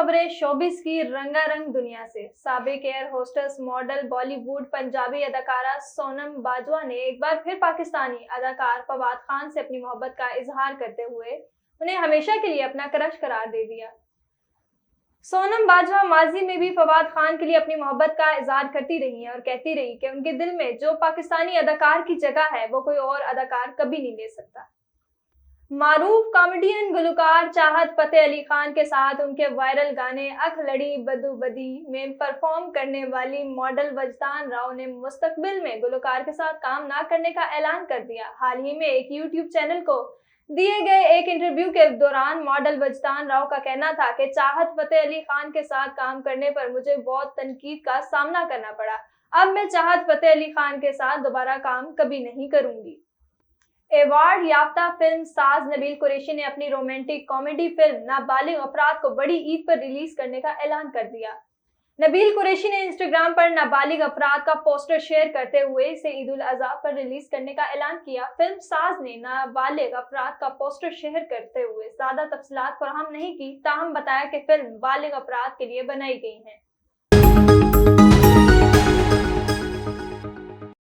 खबरें शोबिस की रंगारंग दुनिया से। साबिक air hostess, model, Bollywood Punjabi अदाकारा सोनम बाजवा ने एक बार फिर पाकिस्तानी अदाकार फवाद खान से अपनी मोहब्बत का इजहार करते हुए उन्हें हमेशा के लिए अपना क्रश करार दे दिया। सोनम बाजवा माजी में भी फवाद खान के लिए अपनी मोहब्बत का इजहार करती रही हैं और कहती रही कि उनके दिल में जो पाकिस्तानी अदाकार की जगह है वो कोई और अदाकार कभी नहीं ले सकता। मारूफ कॉमेडियन गुलकार चाहत फतेह अली खान के साथ उनके वायरल गाने अख लड़ी बदू बदी में परफॉर्म करने वाली मॉडल वजदान राव ने मुस्तकबिल में गुलकार के साथ काम ना करने का ऐलान कर दिया। हाल ही में एक यूट्यूब चैनल को दिए गए एक इंटरव्यू के दौरान मॉडल वजदान राव का कहना था कि चाहत फतेह अली खान के साथ काम करने पर मुझे बहुत तनकीद का सामना करना पड़ा। अब मैं चाहत फतेह अली खान के साथ दोबारा काम कभी नहीं करूंगी। अवार्ड याफ्ता फिल्म साज नबील कुरैशी ने अपनी रोमांटिक कॉमेडी फिल्म नाबालिग अफराद को बड़ी ईद पर रिलीज करने का ऐलान कर दिया। नबील कुरैशी ने इंस्टाग्राम पर नाबालिग अफराद का पोस्टर शेयर करते हुए इसे ईद उल अज़हा पर रिलीज करने का ऐलान किया। फिल्म साज ने नाबालिग अफराद का पोस्टर शेयर करते हुए ज्यादा तफसीलात फराहम नहीं की, ताहम बताया कि फिल्म बालिग अफराद के लिए बनाई गई है।